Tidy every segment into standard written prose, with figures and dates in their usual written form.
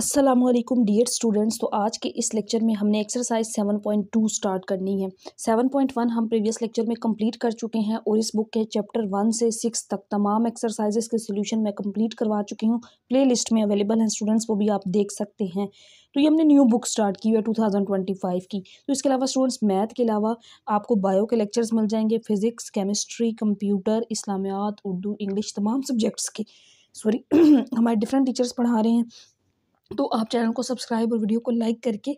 अस्सलामुअलैकुम dear students. तो आज के इस लेक्चर में हमने एक्सरसाइज 7.2 स्टार्ट करनी है। 7.1 हम प्रीवियस लेक्चर में कंप्लीट कर चुके हैं और इस बुक के चैप्टर 1 से 6 तक तमाम एक्सरसाइजेस के सॉल्यूशन मैं कंप्लीट करवा चुकी हूँ। प्ले लिस्ट में अवेलेबल हैं स्टूडेंट्स, वो भी आप देख सकते हैं। तो ये हमने न्यू बुक स्टार्ट की है 2025 की। तो इसके अलावा स्टूडेंट्स मैथ के अलावा आपको बायो के लेक्चर्स मिल जाएंगे, physics, chemistry, computer, Islamiyat, Urdu, English, तमाम सब्जेक्ट्स के हमारे डिफरेंट टीचर्स पढ़ा रहे हैं। तो आप चैनल को सब्सक्राइब और वीडियो को लाइक करके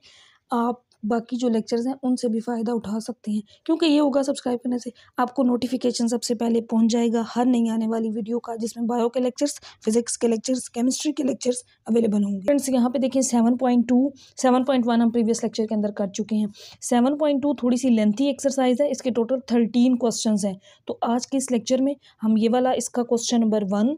आप बाकी जो लेक्चर्स हैं उनसे भी फ़ायदा उठा सकते हैं, क्योंकि ये होगा सब्सक्राइब करने से आपको नोटिफिकेशन सबसे पहले पहुंच जाएगा हर नई आने वाली वीडियो का, जिसमें बायो के लेक्चर्स, फिजिक्स के लेक्चर्स, केमिस्ट्री के लेक्चर्स अवेलेबल होंगे। फ्रेंड्स यहाँ पे देखें 7.2 7.1 हम प्रीवियस लेक्चर के अंदर कर चुके हैं। 7.2 थोड़ी सी लेंथी एक्सरसाइज है, इसके टोटल 13 क्वेश्चन हैं। तो आज के इस लेक्चर में हम ये वाला इसका question number 1,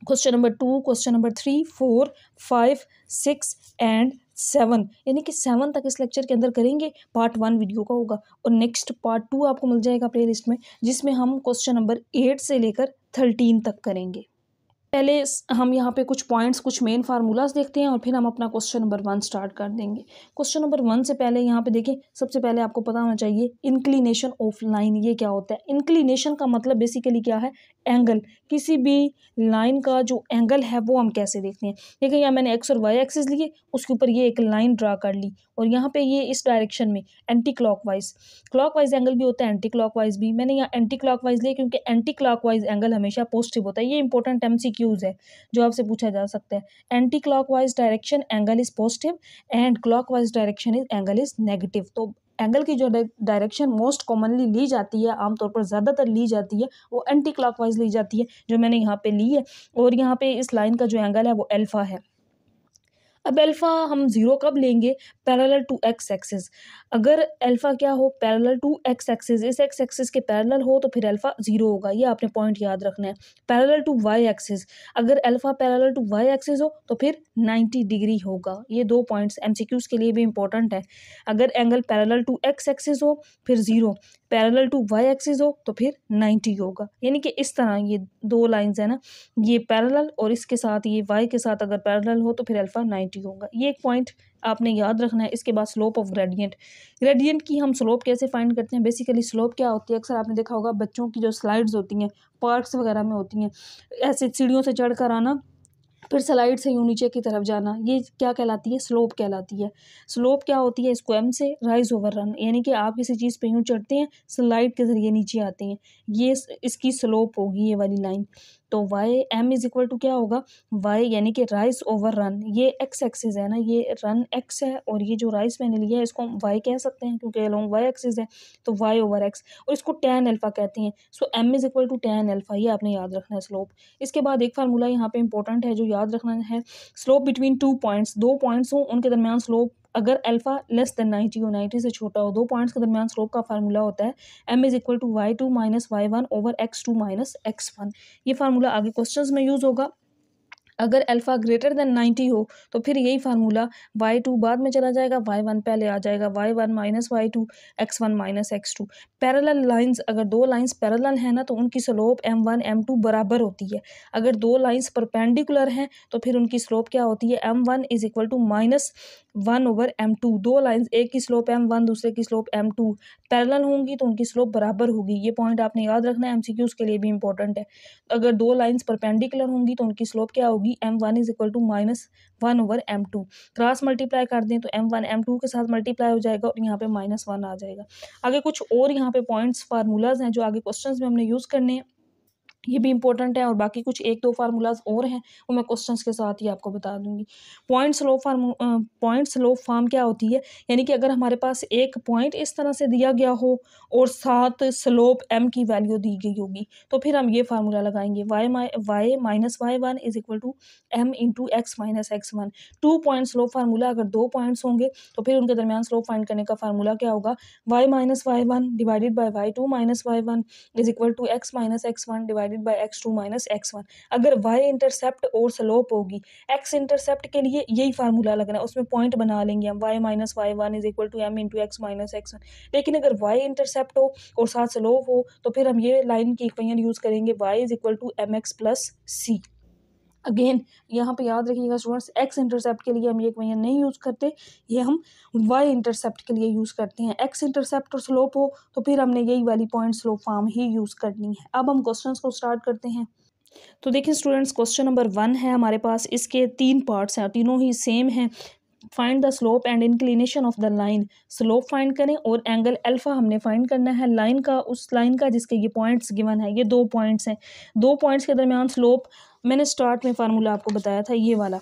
question number 2, question number 3, 4, 5, 6 and 7 यानी कि 7 तक इस लेक्चर के अंदर करेंगे। पार्ट 1 वीडियो का होगा और नेक्स्ट पार्ट 2 आपको मिल जाएगा प्ले लिस्ट में, जिसमें हम क्वेश्चन नंबर 8 से लेकर 13 तक करेंगे। पहले हम यहाँ पे कुछ पॉइंट्स, कुछ मेन फार्मूलाज देखते हैं और फिर हम अपना क्वेश्चन नंबर 1 स्टार्ट कर देंगे। क्वेश्चन नंबर 1 से पहले यहाँ पे देखें, सबसे पहले आपको पता होना चाहिए इंक्लिनेशन ऑफ लाइन ये क्या होता है। इंक्लिनेशन का मतलब बेसिकली क्या है, एंगल। किसी भी लाइन का जो एंगल है वो हम कैसे देखते हैं। देखिए यहाँ मैंने एक्स और वाई एक्सिस लिए, उसके ऊपर ये एक लाइन ड्रा कर ली और यहाँ पे ये इस डायरेक्शन में एंटी क्लॉकवाइज एंगल भी होता है, एंटी क्लॉकवाइज भी। मैंने यहाँ एंटी क्लॉकवाइज लिया क्योंकि एंटी क्लॉकवाइज एंगल हमेशा पॉजिटिव होता है। ये इंपॉर्टेंट MCQs है जो आपसे पूछा जा सकता है। Anti clockwise direction angle is positive and clockwise direction is angle is negative. तो एंगल की जो डायरेक्शन मोस्ट कॉमनली ली जाती है, आमतौर पर ज़्यादातर ली जाती है, वो एंटी क्लॉकवाइज ली जाती है, जो मैंने यहाँ पे ली है। और यहाँ पे इस लाइन का जो एंगल है वो अल्फा है। अब अल्फा हम 0 कब लेंगे, पैरेलल टू एक्स एक्सिस। अगर अल्फा क्या हो, पैरेलल टू एक्स एक्सिस, इस एक्स एक्सिस के पैरेलल हो तो फिर अल्फा 0 होगा। ये आपने पॉइंट याद रखना है। पैरेलल टू वाई एक्सिस, अगर alpha parallel to y axis हो तो फिर 90 डिग्री होगा। ये 2 पॉइंट्स MCQs के लिए भी इंपॉर्टेंट है। अगर angle parallel to x axis हो फिर 0, पैरेलल टू वाई एक्सिस हो तो फिर 90 होगा। यानी कि इस तरह ये 2 लाइंस है ना, ये पैरेलल और इसके साथ ये वाई के साथ अगर पैरेलल हो तो फिर अल्फा 90 होगा। ये एक पॉइंट आपने याद रखना है। इसके बाद स्लोप ऑफ ग्रेडियंट की हम स्लोप कैसे फाइंड करते हैं। बेसिकली स्लोप क्या होती है, अक्सर आपने देखा होगा बच्चों की जो स्लाइड्स होती हैं, पार्क्स वगैरह में होती हैं, ऐसे सीढ़ियों से चढ़ कर आना फिर स्लाइड से यूँ नीचे की तरफ जाना, ये क्या कहलाती है, स्लोप कहलाती है। स्लोप क्या होती है, इसको M से राइज ओवर रन, यानी कि आप किसी चीज़ पे यूँ चढ़ते हैं, स्लाइड के ज़रिए नीचे आते हैं, ये इसकी स्लोप होगी ये वाली लाइन। तो y M is equal to क्या होगा, वाई यानी कि राइज ओवर रन। ये एक्स एक्सिस है ना, ये रन एक्स है और ये जो राइज मैंने लिया है इसको हम वाई कह सकते हैं क्योंकि अलोंग वाई एक्सिस है, तो वाई ओवर एक्स, और इसको टैन अल्फा कहते हैं। So M is equal to tan alpha, ये आपने याद रखना है स्लोप। इसके बाद एक फार्मूला यहाँ पे इंपॉर्टेंट है जो याद रखना है, स्लोप बिटवीन 2 पॉइंट्स, 2 पॉइंट्स हो उनके दरमियान स्लोप, अगर अल्फा लेस देन 90 हो, 90 से छोटा हो, 2 पॉइंट्स के दरमियान स्लोप का फार्मूला होता है M is equal to y2 minus y1 over x2 minus x1। ये फार्मूला आगे क्वेश्चंस में यूज होगा। अगर अल्फा ग्रेटर देन 90 हो तो फिर यही फार्मूला y2 बाद में चला जाएगा, y1 पहले आ जाएगा, y1 minus y2, x1 minus x2। Parallel lines, अगर 2 लाइंस पैरेलल हैं ना तो उनकी स्लोप m1 m2 बराबर होती है। अगर 2 लाइंस परपेंडिकुलर हैं तो फिर उनकी स्लोप क्या होती है, m1 is equal to minus 1 over m2। 2 lines, एक की स्लोप m1 दूसरे की स्लोप m2, पैरेलल होंगी तो उनकी स्लोप बराबर होगी। ये पॉइंट आपने याद रखना है, MCQs के लिए भी इंपॉर्टेंट है। अगर 2 लाइंस परपेंडिकुलर होंगी तो उनकी स्लोप क्या होगी, m1 is equal to minus 1 over m2। Cross multiply कर दें तो m1 m2 के साथ मल्टीप्लाई हो जाएगा और यहाँ पे -1 आ जाएगा। आगे कुछ और यहाँ पे पॉइंट्स, फार्मूलाज हैं जो आगे क्वेश्चंस में हमने यूज़ करने हैं, ये भी इंपॉर्टेंट है। और बाकी कुछ 1-2 फार्मूलाज और हैं वो मैं क्वेश्चंस के साथ ही आपको बता दूंगी। पॉइंट स्लोप फॉर्म क्या होती है, यानी कि अगर हमारे पास एक पॉइंट इस तरह से दिया गया हो और साथ स्लोप m की वैल्यू दी गई होगी तो फिर हम ये फार्मूला लगाएंगे, y minus y1 is equal to m into x minus x1। 2 point slope formula, अगर 2 पॉइंट्स होंगे तो फिर उनके दरमियान स्लोप फाइंड करने का फार्मूला क्या होगा, y minus y1 divided by y2 minus y1 is equal to x minus x1 divided by x2 minus x1। अगर y इंटरसेप्ट और स्लोप होगी, x इंटरसेप्ट के लिए यही फार्मूला लगना है, उसमें पॉइंट बना लेंगे हम, y minus y1 is equal to m into x minus x1। लेकिन अगर y इंटरसेप्ट हो और साथ स्लोप हो तो फिर हम ये लाइन की इक्वेशन यूज़ करेंगे, y is equal to mx plus c। Again यहाँ पे याद रखिएगा स्टूडेंट्स, एक्स इंटरसेप्ट के लिए हम ये इक्वेशन नहीं यूज़ करते, ये हम वाई इंटरसेप्ट के लिए यूज़ करते हैं। एक्स इंटरसेप्ट और स्लोप हो तो फिर हमने यही वाली पॉइंट स्लोप फॉर्म ही यूज़ करनी है। अब हम क्वेश्चंस को स्टार्ट करते हैं। तो देखिए स्टूडेंट्स, क्वेश्चन नंबर 1 है हमारे पास, इसके 3 पार्ट्स हैं, तीनों ही सेम हैं। Find the slope and inclination of the line. Slope find करें और एंगल अल्फा हमने फाइंड करना है लाइन का, उस लाइन का जिसके ये पॉइंट्स गिवन है। ये 2 पॉइंट्स हैं, 2 पॉइंट्स के दरमियान स्लोप मैंने स्टार्ट में फार्मूला आपको बताया था, ये वाला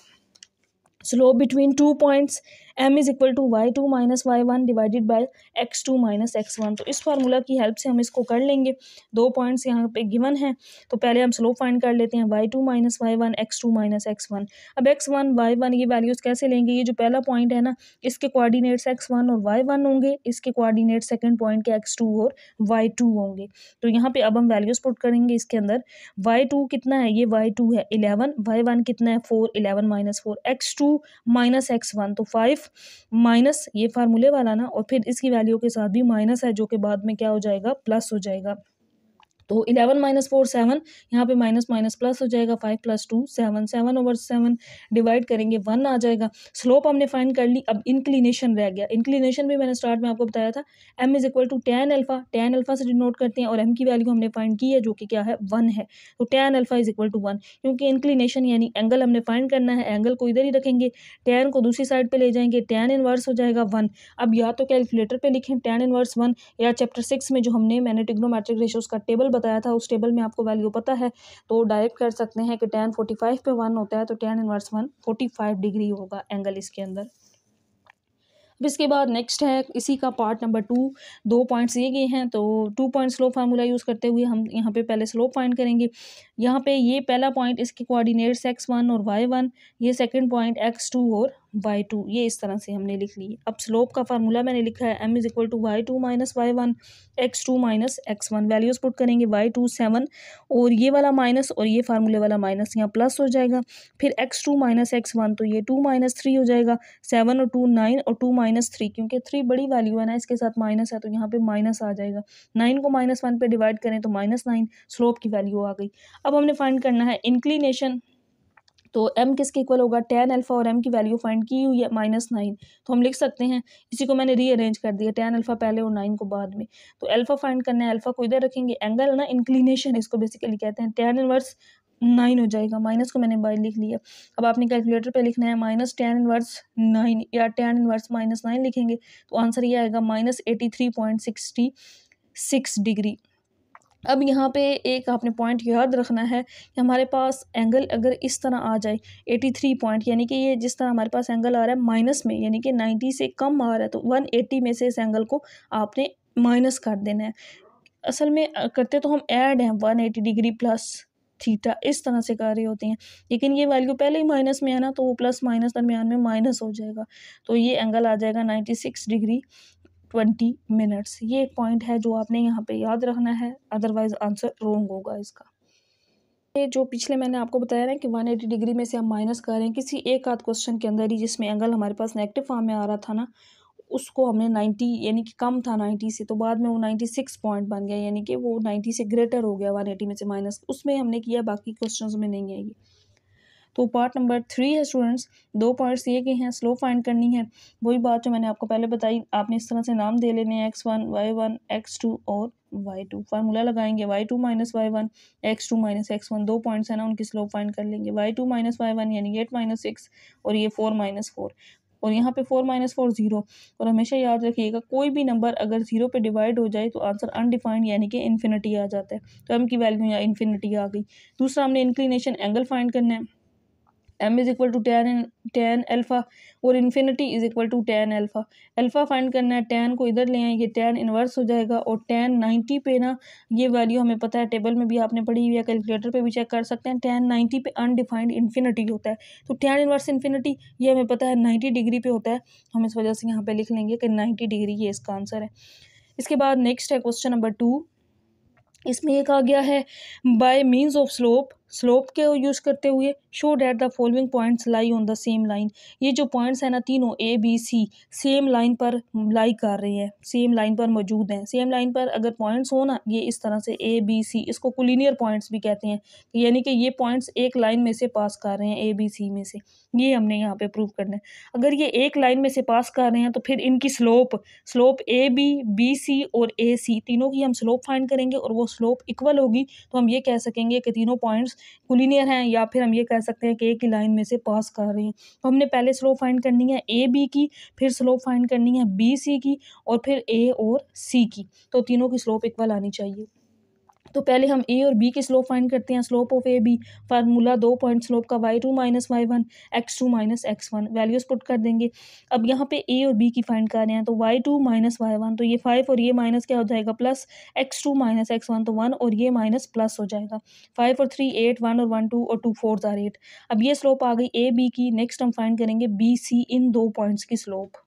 slope between 2 points m is equal to y2 minus y1 divided by x2 minus x1। तो इस फार्मूला की हेल्प से हम इसको कर लेंगे। 2 पॉइंट्स यहाँ पे गिवन हैं, तो पहले हम स्लोप फाइंड कर लेते हैं, y2 minus y1 x2 minus x1। अब x1 y1 ये वैल्यूज़ कैसे लेंगे, ये जो पहला पॉइंट है ना, इसके कोऑर्डिनेट्स x1 और y1 होंगे, इसके कोऑर्डिनेट सेकंड पॉइंट के x2 और y2 होंगे। तो यहाँ पे अब हम वैल्यूज़ पुट करेंगे इसके अंदर। y2 कितना है, ये y2 है 11, y1 कितना है 4, 11 माइनस 4, x2 माइनस x1 तो 5 माइनस ये फार्मूले वाला ना, और फिर इसकी वैल्यू के साथ भी माइनस है जो कि बाद में क्या हो जाएगा, प्लस हो जाएगा। तो 11 माइनस 4 7, यहाँ पे माइनस माइनस प्लस हो जाएगा, 5 प्लस 2 7, 7/7 डिवाइड करेंगे 1 आ जाएगा। स्लोप हमने फाइंड कर ली, अब इंक्लिनेशन रह गया। इंक्लिनेशन भी मैंने स्टार्ट में आपको बताया था, m is equal to tan alpha, tan alpha से डिनोट करते हैं, और m की वैल्यू हमने फाइंड की है जो कि क्या है 1 है। तो tan alpha is equal to 1, क्योंकि इंक्लिनेशन यानी एंगल हमने फाइंड करना है, एंगल को इधर ही रखेंगे, tan को दूसरी साइड पे ले जाएंगे, tan इनवर्स हो जाएगा 1। अब या तो कैलकुलेटर पे लिखें tan इनवर्स 1, या चैप्टर 6 में जो मैंने ट्रिग्नोमेट्रिक रेशियोज का टेबल बताया था, उस टेबल में आपको वैल्यू पता है तो डायरेक्ट कर सकते हैं कि tan 45 पे 1 होता है, तो tan इनवर्स 1 45 डिग्री होगा एंगल इसके अंदर। अब इसके बाद नेक्स्ट है इसी का पार्ट नंबर 2, 2 पॉइंट्स दिए गए हैं, तो 2 पॉइंट स्लोप फार्मूला यूज़ करते हुए हम यहाँ पे पहले स्लोप फाइंड करेंगे। यहाँ पे ये पहला पॉइंट, इसके कोऑर्डिनेट्स x1 और y1, ये सेकंड पॉइंट x2 और y2, ये इस तरह से हमने लिख ली। अब स्लोप का फार्मूला मैंने लिखा है m is equal to y2 minus y1 x2 minus x1। Values put करेंगे, y2 7 और ये वाला माइनस और ये फार्मूले वाला माइनस, यहाँ प्लस हो जाएगा। फिर x2 माइनस x1, तो ये 2 माइनस 3 हो जाएगा, 7 और 2 9 और 2 माइनस 3, क्योंकि 3 बड़ी वैल्यू है ना, इसके साथ माइनस है तो यहाँ पे माइनस आ जाएगा। 9 को माइनस 1 पे डिवाइड करें तो माइनस 9, स्लोप की वैल्यू आ गई। अब हमने फाइंड करना है इंक्लिनेशन, तो m किसके इक्वल होगा, tan अल्फा, और m की वैल्यू फाइंड की हुई है -9, तो हम लिख सकते हैं, इसी को मैंने रीअरेंज कर दिया, tan अल्फा पहले और 9 को बाद में। तो अल्फा फाइंड करना है, अल्फा को इधर रखेंगे, एंगल ना इंक्लिनेशन इसको बेसिकली कहते हैं, tan इनवर्स 9 हो जाएगा, माइनस को मैंने बाहर लिख लिया। अब आपने कैलकुलेटर पे लिखना है माइनस tan इनवर्स 9 या tan इनवर्स -9 लिखेंगे, तो आंसर ये आएगा -83.66 डिग्री। अब यहाँ पे एक आपने पॉइंट याद रखना है कि हमारे पास एंगल अगर इस तरह आ जाए 83 पॉइंट, यानी कि ये जिस तरह हमारे पास एंगल आ रहा है माइनस में, यानी कि 90 से कम आ रहा है, तो 180 में से इस एंगल को आपने माइनस कर देना है। असल में करते तो हम ऐड हैं 180 डिग्री प्लस थीटा, इस तरह से कर रहे होते हैं, लेकिन ये वैल्यू पहले ही माइनस में है ना, तो वो प्लस माइनस दरमियान में माइनस हो जाएगा, तो ये एंगल आ जाएगा 96 डिग्री 20 मिनट्स। ये एक पॉइंट है जो आपने यहाँ पे याद रखना है, अदरवाइज आंसर रॉन्ग होगा इसका। ये जो पिछले मैंने आपको बताया ना कि 180 डिग्री में से हम माइनस कर रहे हैं, किसी एक आध क्वेश्चन के अंदर ही जिसमें एंगल हमारे पास नेगेटिव फॉर्म में आ रहा था ना, उसको हमने 90 यानी कि कम था 90 से, तो बाद में वो 96 पॉइंट बन गया, यानी कि वो 90 से ग्रेटर हो गया 180 में से माइनस, उसमें हमने किया, बाकी क्वेश्चंस में नहीं है ये। तो पार्ट नंबर 3 है स्टूडेंट्स, 2 पार्ट्स ये के हैं, स्लोप फाइंड करनी है, वही बात जो मैंने आपको पहले बताई, आपने इस तरह से नाम दे लेने हैं, x1 y1 x2 और y2। फार्मूला लगाएंगे, y2 minus y1 x2 minus x1, 2 points है ना, उनकी स्लोप फाइंड कर लेंगे, y2 माइनस y1 यानी 8 माइनस 6 और ये 4 माइनस 4, और यहाँ पे 4 माइनस 4 0। और हमेशा याद रखिएगा कोई भी नंबर अगर 0 पे डिवाइड हो जाए तो आंसर अनडिफाइंड यानी कि इन्फिनिटी आ जाता है, तो m की वैल्यू यहाँ इन्फिनिटी आ गई। दूसरा हमने इंक्लिनेशन एंगल फाइंड करना है, m is equal to tan alpha और infinity is equal to tan alpha. Alpha find करना है, tan को इधर ले आएंगे, tan इनवर्स हो जाएगा, और tan 90 पे ना, ये वैल्यू हमें पता है, टेबल में भी आपने पढ़ी हुई है, कैलकुलेटर पे भी चेक कर सकते हैं, tan 90 पे अनडिफाइंड इन्फिनिटी होता है, तो tan इनवर्स इन्फिनिटी ये हमें पता है 90 डिग्री पे होता है, हम इस वजह से यहाँ पे लिख लेंगे कि 90 डिग्री ये इसका आंसर है। इसके बाद नेक्स्ट है क्वेश्चन नंबर 2, इसमें एक आ गया है, by means of slope slope के यूज़ करते हुए show that the following points lie on the same line. ये जो पॉइंट्स हैं ना तीनों A B C same line पर लाई कर रहे हैं, सेम लाइन पर मौजूद हैं। सेम लाइन पर अगर पॉइंट्स हो ना ये इस तरह से ए बी सी, इसको कोलिनियर पॉइंट्स भी कहते हैं, यानी कि ये पॉइंट्स एक लाइन में से पास कर रहे हैं ए बी सी में से। ये हमने यहाँ पे प्रूव करना है। अगर ये एक लाइन में से पास कर रहे हैं तो फिर इनकी स्लोप ए बी सी और ए सी तीनों की हम स्लोप फाइंड करेंगे और वो स्लोप इक्वल होगी, तो हम ये कह सकेंगे कि तीनों पॉइंट्स कोलिनियर हैं, या फिर हम ये कह सकते हैं कि एक ही लाइन में से पास कर रहे हैं। तो हमने पहले स्लोप फाइंड करनी है ए बी की, फिर स्लोप फाइंड करनी है बी सी की, और फिर ए और सी की। तो तीनों की स्लोप इक्वल आनी चाहिए। तो पहले हम ए और बी की स्लोप फाइंड करते हैं। Slope of A B, formula 2 point slope का y2 minus y1 x2 minus x1, values put कर देंगे। अब यहाँ पे ए और बी की फाइंड कर रहे हैं, तो y2 माइनस y1 तो ये 5 और ये माइनस क्या हो जाएगा प्लस, x2 माइनस x1 तो 1 और ये माइनस प्लस हो जाएगा। 5 और 3 8, 1 और 1 2 और 2 4 आर 8। अब ये स्लोप आ गई ए बी की। नेक्स्ट हम फाइंड करेंगे बी सी, इन दो पॉइंट्स की स्लोप।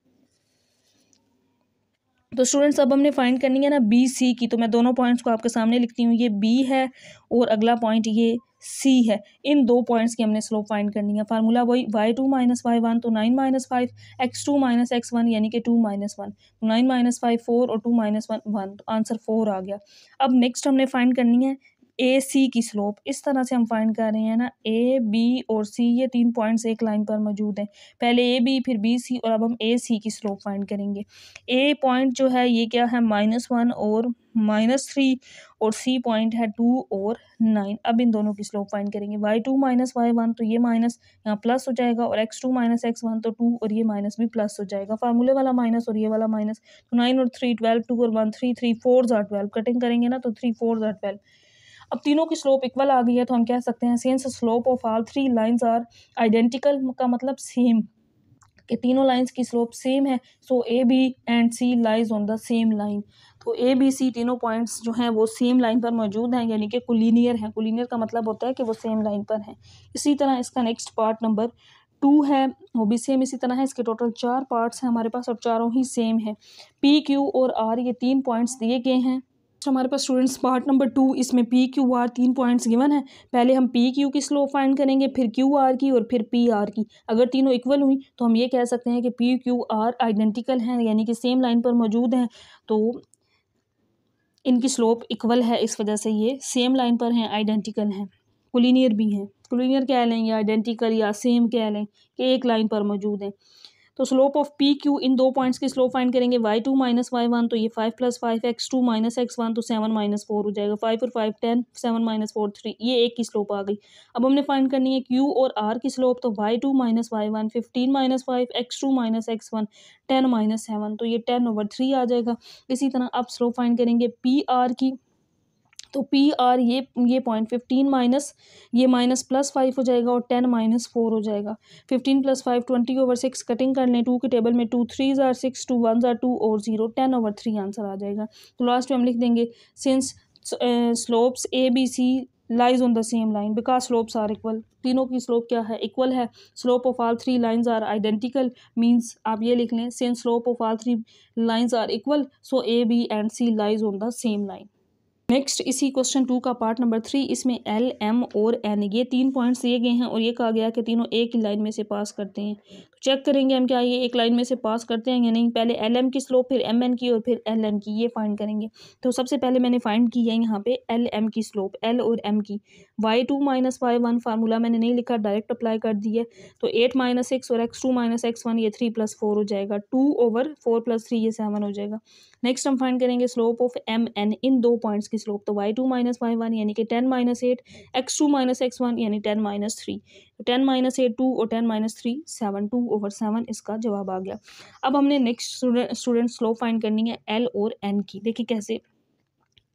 तो स्टूडेंट्स अब हमने फाइंड करनी है ना बी सी की, तो मैं दोनों पॉइंट्स को आपके सामने लिखती हूँ। ये बी है और अगला पॉइंट ये सी है। इन दो पॉइंट्स की हमने स्लोप फाइंड करनी है। फार्मूला वही y2 माइनस y1 तो 9 माइनस 5, x2 माइनस x1 यानी कि 2 माइनस 1, 9 माइनस 5 4 और 2 माइनस 1 1, तो आंसर 4 आ गया। अब नेक्स्ट हमने फाइंड करनी है ए सी की स्लोप। इस तरह से हम फाइंड कर रहे हैं ना, ए बी और सी ये तीन पॉइंट्स एक लाइन पर मौजूद हैं। पहले ए बी फिर बी सी और अब हम ए सी की स्लोप फाइंड करेंगे। ए पॉइंट जो है ये क्या है -1 और -3 और सी पॉइंट है 2 और 9। अब इन दोनों की स्लोप फाइंड करेंगे। y2 माइनस y1 तो ये माइनस यहाँ प्लस हो जाएगा, और x2 माइनस x1 तो 2 और ये माइनस भी प्लस हो जाएगा। फार्मूले वाला माइनस और ये वाला माइनस, तो 9 और 3 12, 2 और 1 3, 3 4 आर 12, कटिंग करेंगे ना तो 3 4 आर 12। अब तीनों की स्लोप इक्वल आ गई है, तो हम कह सकते हैं since slope of all three lines are identical, का मतलब सेम, कि तीनों लाइंस की स्लोप सेम है। So A B and C lies on the same line. तो ए बी सी तीनों पॉइंट्स जो हैं वो सेम लाइन पर मौजूद हैं, यानी कि कोलिनियर हैं। कोलिनियर का मतलब होता है कि वो सेम लाइन पर हैं। इसी तरह इसका नेक्स्ट पार्ट नंबर 2 है, वो भी सेम इसी तरह है। इसके टोटल 4 पार्ट्स हैं हमारे पास और चारों ही सेम है। पी क्यू और आर ये 3 पॉइंट्स दिए गए हैं। हमारे पास स्टूडेंट्स पार्ट नंबर 2, इसमें P Q R 3 points given है। पहले हम पी क्यू की स्लोप फाइंड करेंगे, फिर क्यू आर की और फिर पी आर की। अगर तीनों इक्वल हुई तो हम ये कह सकते हैं कि पी क्यू आर आइडेंटिकल हैं, यानी कि सेम लाइन पर मौजूद हैं, तो इनकी स्लोप इक्वल है। इस वजह से ये सेम लाइन पर हैं, आइडेंटिकल हैं, कोलिनियर भी हैं। कोलिनियर कह लें या आइडेंटिकल या सेम कह लें कि एक लाइन पर मौजूद हैं। तो स्लोप ऑफ पी क्यू, इन दो पॉइंट्स की स्लोप फाइंड करेंगे। y2 माइनस y1 तो ये 5 प्लस 5, x2 माइनस x1 तो 7 माइनस 4 हो जाएगा। 5 और 5 10, 7 माइनस 4 3, ये एक की स्लोप आ गई। अब हमने फाइंड करनी है q और r की स्लोप। तो y2 minus y1 15 minus 5, x2 minus x1 10 minus 7 तो ये 10/3 आ जाएगा। इसी तरह अब स्लोप फाइंड करेंगे पी आर की। तो पी आर ये पॉइंट 15 माइनस ये माइनस प्लस 5 हो जाएगा और 10 माइनस 4 हो जाएगा। 15 प्लस 5 20/6, कटिंग कर लें 2 के टेबल में, 2 3 आर 6, 2 1 आर 2 और 0, 10/3 आंसर आ जाएगा। तो लास्ट में हम लिख देंगे since slopes A B C lies on the same line because slopes are equal. तीनों की स्लोप क्या है, इक्वल है। Slope of all three lines are identical, means आप ये लिख लें since slope of all three lines are equal so A B and C lies on the same line. Next इसी क्वेश्चन 2 का पार्ट नंबर 3, इसमें L M और N ये 3 points दिए गए हैं और ये कहा गया कि तीनों एक ही लाइन में से पास करते हैं। तो चेक करेंगे हम क्या ये एक लाइन में से पास करते हैं या नहीं। पहले एल एम की स्लोप, फिर एम एन की और फिर एल एन की, ये फाइंड करेंगे। तो सबसे पहले मैंने फाइंड की है यहाँ पे एल एम की स्लोप, एल और एम की। y2 माइनस y1 फार्मूला मैंने नहीं लिखा, डायरेक्ट अप्लाई कर दिया। तो 8 माइनस 6 और x2 माइनस x1 ये 3 + 4 हो जाएगा। 2/4 + 3 ये 7 हो जाएगा। नेक्स्ट हम फाइंड करेंगे स्लोप ऑफ एम एन, इन दो पॉइंट्स की स्लोप। तो y2 माइनस y1 यानी कि 10 माइनस 8, x2 माइनस x1 यानी 10 माइनस 3। 10 माइनस 8 2 और 10 माइनस 3 7, 2/7 इसका जवाब आ गया। अब हमने नेक्स्ट स्टूडेंट स्लोप फाइंड करनी है एल और एन की। देखिए कैसे,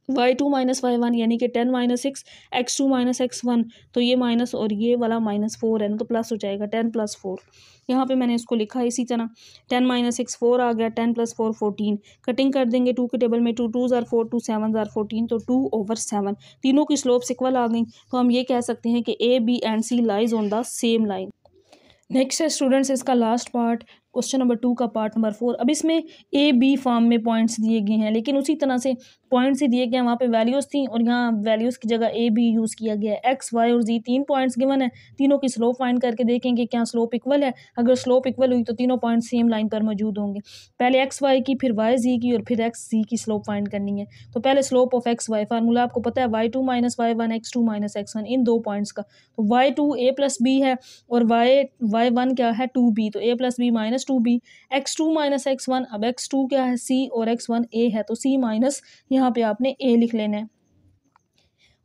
y2 माइनस y1 यानी कि 10 माइनस 6, x2 माइनस x1 तो ये माइनस और ये वाला -4 है ना, तो प्लस हो जाएगा 10 + 4। यहाँ पे मैंने इसको लिखा है इसी तरह। 10 माइनस 6 4 आ गया, 10 + 4 14, कटिंग कर देंगे 2 के टेबल में, 2 2 आर 4, 2 7 आर 14 तो 2/7। तीनों की स्लोप्स इक्वल आ गई, तो हम ये कह सकते हैं कि A B and C lies on the same line. Next है स्टूडेंट्स इसका लास्ट पार्ट क्वेश्चन नंबर 2 का पार्ट नंबर 4। अब इसमें ए बी फॉर्म में पॉइंट्स दिए गए हैं, लेकिन उसी तरह से पॉइंट्स ही दिए गए हैं, वहाँ पे वैल्यूज़ थी और यहाँ वैल्यूज़ की जगह ए बी यूज़ किया गया है। एक्स वाई और जी 3 पॉइंट्स गिवन है, तीनों की स्लोप फाइंड करके देखेंगे क्या स्लोप इक्वल है। अगर स्लोप इक्वल हुई तो तीनों पॉइंट सेम लाइन पर मौजूद होंगे। पहले एक्स वाई की, फिर वाई जी की और फिर एक्स जी की स्लोप फाइंड करनी है। तो पहले slope of x y, formula आपको पता है y2 minus y1 x2 minus x1, इन दो पॉइंट्स का। तो y2 a प्लस बी है और y1 क्या है 2b, तो a plus b minus 2b। x2 minus x1, अब x2 क्या है c और x1 a है, तो c माइनस यहाँ पे आपने a लिख लेना है।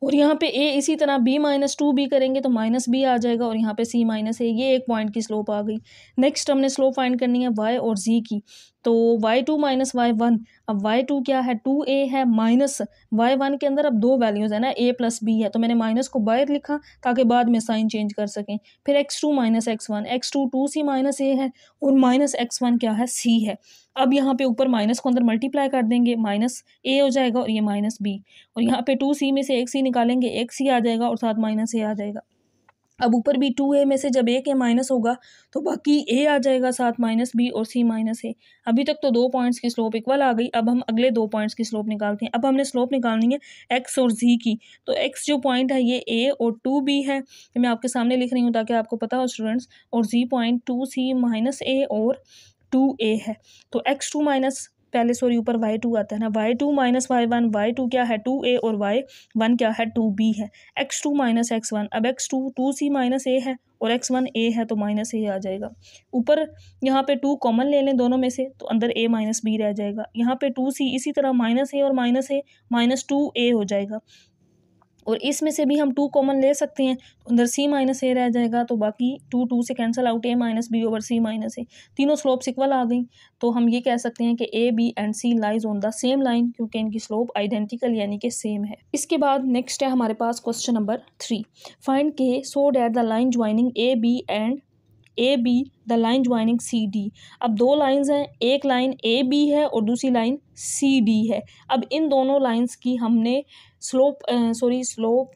और यहाँ पे a इसी तरह b माइनस 2b करेंगे तो माइनस b आ जाएगा और यहाँ पे c माइनस a, ये एक पॉइंट की स्लोप आ गई। नेक्स्ट हमने स्लोप फाइंड करनी है y और z की। तो y2 माइनस y1, अब y2 क्या है 2a है, माइनस y1 के अंदर अब दो वैल्यूज़ है ना a प्लस b है, तो मैंने माइनस को बाहर लिखा ताकि बाद में साइन चेंज कर सकें। फिर x2 minus x1, x2 2c minus a है और माइनस x1 क्या है c है। अब यहाँ पे ऊपर माइनस को अंदर मल्टीप्लाई कर देंगे, माइनस a हो जाएगा और ये माइनस b, और यहाँ पे 2c में से एक c निकालेंगे, एक c आ जाएगा और साथ माइनस a आ जाएगा। अब ऊपर भी 2a में से जब एक a माइनस होगा तो बाकी a आ जाएगा, साथ माइनस b और c माइनस a। अभी तक तो दो पॉइंट्स की स्लोप इक्वल आ गई। अब हम अगले दो पॉइंट्स की स्लोप निकालते हैं। अब हमने स्लोप निकालनी है x और z की। तो x जो पॉइंट है ये a और 2b है, ये मैं आपके सामने लिख रही हूँ ताकि आपको पता हो स्टूडेंट्स। और z point 2c minus a और 2a है। तो x2 माइनस, पहले सॉरी ऊपर y2 आता है ना, y2 माइनस y1, y2 क्या है 2a और y1 क्या है 2b है। x2 माइनस x1, अब x2 2c माइनस a है और x1 a है, तो माइनस a आ जाएगा। ऊपर यहाँ पे 2 कॉमन ले लें दोनों में से, तो अंदर a माइनस b रह जाएगा। यहाँ पे 2c इसी तरह माइनस a और माइनस a माइनस 2a हो जाएगा। और इसमें से भी हम 2 कॉमन ले सकते हैं, तो अंदर c माइनस a रह जाएगा, तो बाकी 2 से cancel out, a minus b over c minus a। तीनों स्लोप्स इक्वल आ गई, तो हम ये कह सकते हैं कि a b and c lies on the same line, क्योंकि इनकी स्लोप आइडेंटिकल यानी कि सेम है। इसके बाद नेक्स्ट है हमारे पास क्वेश्चन नंबर 3। फाइंड के so that the line joining A B and A B the line joining C D. अब दो लाइंस हैं, एक लाइन ए बी है और दूसरी लाइन सी डी है। अब इन दोनों लाइंस की हमने स्लोप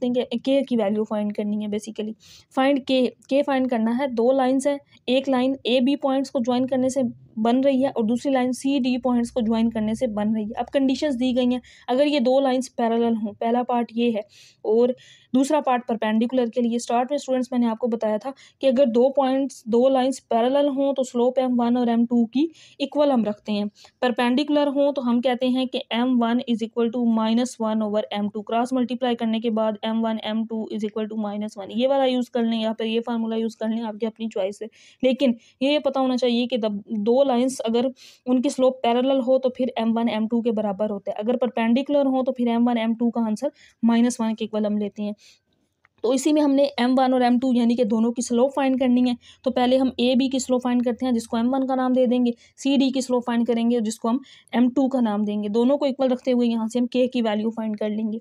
के की वैल्यू फाइंड करनी है। बेसिकली फाइंड के फाइंड करना है। दो लाइंस हैं, एक लाइन ए बी पॉइंट्स को ज्वाइन करने से बन रही है और दूसरी लाइन सी डी पॉइंट्स को ज्वाइन करने से बन रही है। अब कंडीशंस दी गई हैं, अगर ये दो लाइंस पैरेलल हों, पहला पार्ट ये है और दूसरा पार्ट परपेंडिकुलर के लिए। स्टार्ट में स्टूडेंट्स मैंने आपको बताया था कि अगर दो लाइंस पैरेलल हों तो स्लोप m1 और m2 की इक्वल हम रखते हैं। परपेंडिकुलर हों तो हम कहते हैं कि m1 is equal to -1 over m2, cross multiply करने के बाद m1 m2 is equal to -1, ये वाला यूज़ कर लें या फिर ये फार्मूला यूज़ कर लें, आपकी अपनी चॉइस है। लेकिन ये पता होना चाहिए कि दो लाइंस अगर उनकी स्लोप पैरेलल हो तो फिर m1 m2 के बराबर होता है, अगर परपेंडिकुलर हो तो फिर m1 m2 का आंसर -1 के इक्वल हम लेते हैं। तो इसी में हमने m1 और m2 यानी कि दोनों की स्लोप फाइंड करनी है। तो पहले हम ए बी की स्लोप फाइंड करते हैं, जिसको m1 का नाम दे देंगे, सी डी की स्लोप फाइंड करेंगे जिसको हम m2 का नाम देंगे। दोनों को इक्वल रखते हुए यहाँ से हम k की वैल्यू फाइंड कर लेंगे।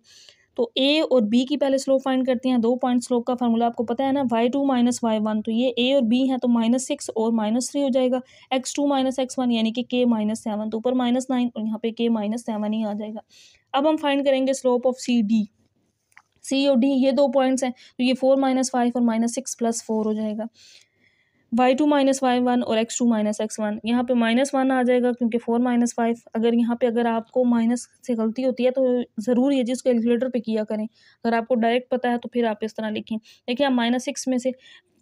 तो a और b की पहले स्लोप फाइंड करते हैं। दो पॉइंट स्लोप का फार्मूला आपको पता है ना, y2 माइनस y1, तो ये a और b है तो -6 और -3 हो जाएगा। x2 माइनस x1 यानी कि k -7, तो ऊपर -9 और यहाँ पे k -7 ही आ जाएगा। अब हम फाइंड करेंगे स्लोप ऑफ सी डी। सी और डी ये दो पॉइंट्स हैं, तो ये 4 - 5 और -6 + 4 हो जाएगा। y2 माइनस y1 और x2 माइनस x1, यहाँ पे -1 आ जाएगा क्योंकि 4 - 5। अगर यहाँ पे अगर आपको माइनस से गलती होती है तो ज़रूर ये चीज़ कैलकुलेटर पे किया करें। अगर आपको डायरेक्ट पता है तो फिर आप इस तरह लिखें। देखिए हम -6 में से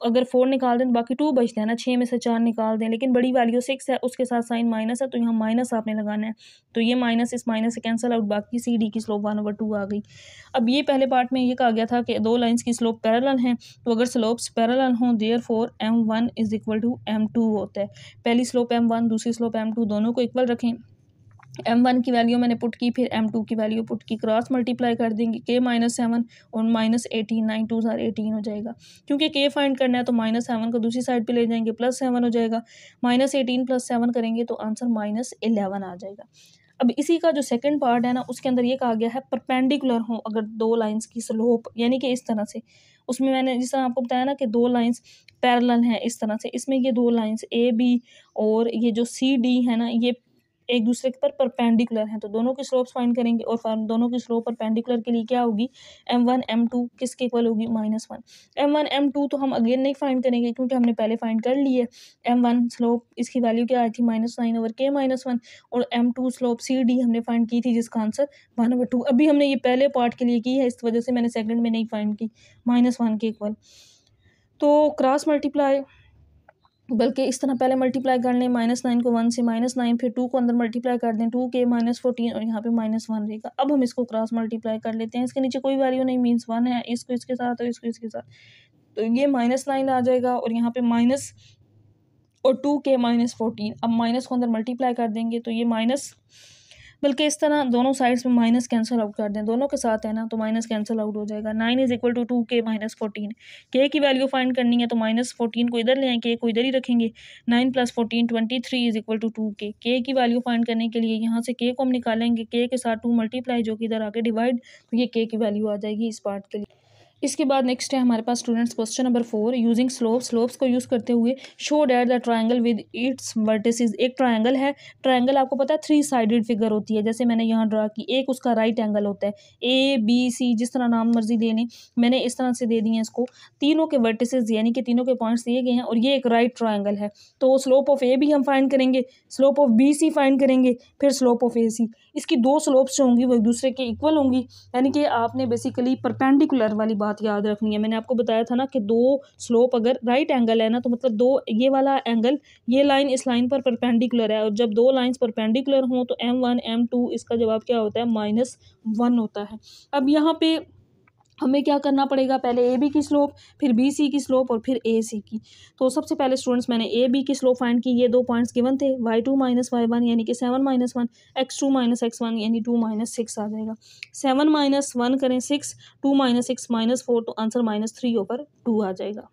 अगर 4 निकाल दें तो बाकी 2 बचते हैं ना, 6 में से 4 निकाल दें, लेकिन बड़ी वैल्यू 6 है, उसके साथ साइन माइनस है, तो यहाँ माइनस आपने लगाना है। तो ये माइनस इस माइनस से कैंसिल आउट, बाकी सी डी की स्लोप 1/2 आ गई। अब ये पहले पार्ट में ये कहा गया था कि दो लाइंस की स्लोप पैरेलल हैं, तो अगर स्लोप्स पैरेलल हों therefore m1 is equal to m2 होता है। पहली स्लोप m1 दूसरी स्लोप m2 दोनों को इक्वल रखें। m1 की वैल्यू मैंने पुट की, फिर m2 की वैल्यू पुट की, क्रॉस मल्टीप्लाई कर देंगे, k -7 और -18, 9 2 18 हो जाएगा। क्योंकि k फाइंड करना है तो -7 को दूसरी साइड पे ले जाएंगे, +7 हो जाएगा। -18 + 7 करेंगे तो आंसर -11 आ जाएगा। अब इसी का जो सेकंड पार्ट है ना, उसके अंदर ये कहा गया है परपेंडिकुलर हो अगर दो लाइंस की स्लोप, यानी कि इस तरह से। उसमें मैंने जिस तरह आपको बताया ना कि दो लाइंस पैरेलल हैं इस तरह से, इसमें ये दो लाइंस ए बी और ये जो सी डी है ना, ये एक दूसरे पर परपेंडिकुलर हैं, तो दोनों की स्लोप्स फाइंड करेंगे और दोनों की स्लोप परपेंडिकुलर के लिए क्या होगी, m1 m2 किसके इक्वल होगी, -1। m1 m2 तो हम अगेन नहीं फाइंड करेंगे क्योंकि हमने पहले फाइंड कर ली है। m1 स्लोप इसकी वैल्यू क्या आई थी, -9/k-1 और m2 स्लोप CD हमने फाइंड की थी जिसका आंसर 1/2। अभी हमने ये पहले पार्ट के लिए की है, इस वजह से मैंने सेकंड में नहीं फाइंड की, -1 के इक्वल। तो क्रॉस मल्टीप्लाई, बल्कि इस तरह पहले मल्टीप्लाई कर लें, -9 को 1 से, -9 फिर 2 को अंदर मल्टीप्लाई कर दें, 2k -14 और यहाँ पे -1 रहेगा। अब हम इसको क्रॉस मल्टीप्लाई कर लेते हैं, इसके नीचे कोई वैल्यू नहीं, मीन्स 1 है, इसको इसके साथ और इसको इसके साथ, तो ये -9 आ जाएगा और यहाँ पे माइनस और 2k -14। अब माइनस को अंदर मल्टीप्लाई कर देंगे तो ये माइनस, बल्कि इस तरह दोनों साइड्स में माइनस कैंसिल आउट कर दें, दोनों के साथ है ना, तो माइनस कैंसिल आउट हो जाएगा। 9 इज इक्वल टू 2k -14। के की वैल्यू फाइंड करनी है तो -14 को इधर ले आए, के को इधर ही रखेंगे। 9 + 14 23 इज इक्वल टू 2k। के की वैल्यू फाइंड करने के लिए यहाँ से के को हम निकालेंगे, के के साथ 2 मल्टीप्लाई जो कि इधर आके डिवाइड, तो ये के की वैल्यू आ जाएगी इस पार्ट के लिए। इसके बाद नेक्स्ट है हमारे पास students question number 4, using slopes को यूज़ करते हुए show that the triangle with its vertices. एक ट्रायंगल है, ट्रायंगल आपको पता है 3 साइडेड फिगर होती है, जैसे मैंने यहाँ ड्रा की, एक उसका राइट एंगल होता है, ABC जिस तरह नाम मर्जी दे लें, मैंने इस तरह से दे दिए इसको, तीनों के वर्टिसेस यानी कि तीनों के पॉइंट्स दिए गए हैं और ये एक राइट ट्रायंगल है। तो स्लोप ऑफ ए भी हम फाइंड करेंगे, स्लोप ऑफ BC फाइंड करेंगे, फिर स्लोप ऑफ AC। इसकी दो स्लोप्स जो होंगी वो एक दूसरे के इक्वल होंगी, यानी कि आपने बेसिकली परपेंडिकुलर वाली बात याद रखनी है। मैंने आपको बताया था ना कि दो स्लोप अगर राइट एंगल है ना, तो मतलब दो, ये वाला एंगल, ये लाइन इस लाइन पर परपेंडिकुलर है, और जब दो लाइंस परपेंडिकुलर हों तो m1 m2 इसका जवाब क्या होता है, -1 होता है। अब यहाँ पे हमें क्या करना पड़ेगा, पहले ए बी की स्लोप, फिर BC की स्लोप और फिर AC की। तो सबसे पहले स्टूडेंट्स मैंने AB की स्लोप फाइंड की, ये दो पॉइंट्स गिवन थे, y2 - y1 यानी कि 7 - 1, x2 - x1 यानी 2 - 6 आ जाएगा। 7 - 1 करें 6, 2 - 6 -4, तो आंसर -3/2 आ जाएगा।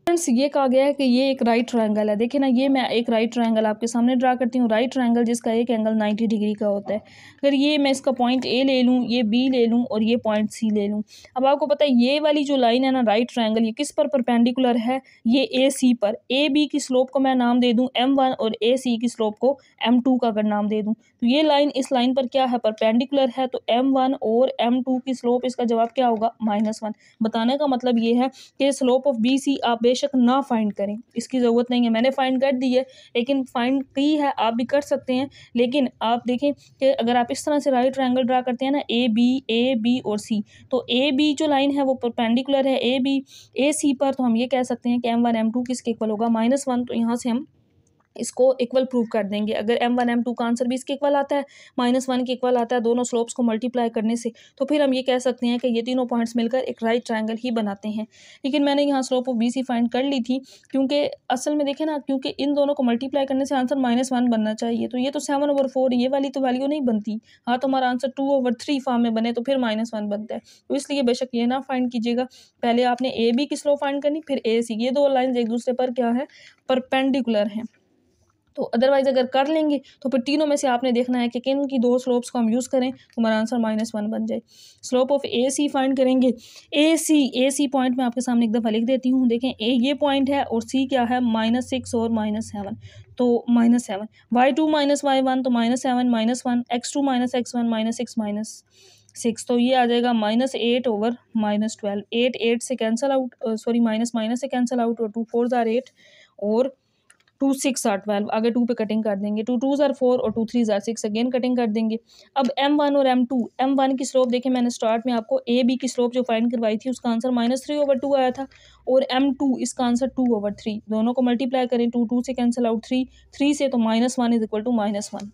फ्रेंड्स ये कहा गया है कि ये एक राइट ट्रायंगल है। देखिए ना, ये मैं एक राइट ट्रायंगल आपके सामने ड्रा करती हूँ, राइट ट्रायंगल जिसका एक एंगल 90 डिग्री का होता है। अगर ये मैं इसका पॉइंट A ले लूँ, ये B ले लूँ और ये पॉइंट C ले लूँ। अब आपको पता है ये वाली जो लाइन है ना, राइट ट्रायंगल, ये किस पर परपेंडिकुलर है, ये AC पर। AB की स्लोप को मैं नाम दे दूँ M1 और AC की स्लोप को M2 का अगर नाम दे दूँ, तो ये लाइन इस लाइन पर क्या है, परपेंडिकुलर है, तो M1 और M2 की स्लोप, इसका जवाब क्या होगा, -1। बताने का मतलब ये है कि स्लोप ऑफ BC आप बेशक ना फाइंड करें, इसकी ज़रूरत नहीं है, मैंने फाइंड कर दी है, लेकिन फाइंड की है, आप भी कर सकते हैं। लेकिन आप देखें कि अगर आप इस तरह से राइट ट्रायंगल ड्रा करते हैं ना, A B और C, तो AB जो लाइन है वो परपेंडिकुलर है AB AC पर, तो हम ये कह सकते हैं कि M1 M2 किसके इक्वल होगा, -1। तो यहाँ से हम इसको इक्वल प्रूव कर देंगे। अगर M1 M2 का आंसर भी इसके इक्वल आता है, -1 के इक्वल आता है दोनों स्लोप्स को मल्टीप्लाई करने से, तो फिर हम ये कह सकते हैं कि ये तीनों पॉइंट्स मिलकर एक राइट ट्रायंगल ही बनाते हैं। लेकिन मैंने यहाँ स्लोप ऑफ BC फाइंड कर ली थी, क्योंकि असल में देखें ना, क्योंकि इन दोनों को मल्टीप्लाई करने से आंसर -1 बनना चाहिए, तो ये तो 7/4, ये वाली तो वैल्यू नहीं बनती। हाँ, तो हमारा आंसर 2/3 फॉर्म में बने तो फिर -1 बनता है। तो इसलिए बेशक ये ना फाइंड कीजिएगा, पहले आपने AB की स्लोप फाइंड करनी, फिर AC। ये दो लाइन्स एक दूसरे पर क्या है, परपेंडिकुलर हैं। तो अदरवाइज अगर कर लेंगे तो फिर तीनों में से आपने देखना है कि किन की दो स्लोप्स को हम यूज़ करें तो हमारा आंसर -1 बन जाए। स्लोप ऑफ AC फाइंड करेंगे। AC पॉइंट मैं आपके सामने एक दफ़ा लिख देती हूँ। देखें, ये पॉइंट है और C क्या है, -6 और -7, तो -7। y2 - y1 तो -7 -1, x2 - x1 -6 -6, तो ये आ जाएगा -8/-12। 8 से कैंसिल आउट, सॉरी माइनस से कैंसिल आउट, और 2 4s are 8 और 2 6 are 12, आगे 2 पे कटिंग कर देंगे, 2 2s are 4 और 2 3s are 6, अगेन कटिंग कर देंगे। अब M1 और M1 की स्लोप देखें, मैंने स्टार्ट में आपको AB की स्लोप जो फाइंड करवाई थी उसका आंसर -3/2 आया था, और M2 इसका आंसर 2/3। दोनों को मल्टीप्लाई करें, 2 2 से कैंसिल आउट, 3 से, तो -1 इज इक्वल टू -1।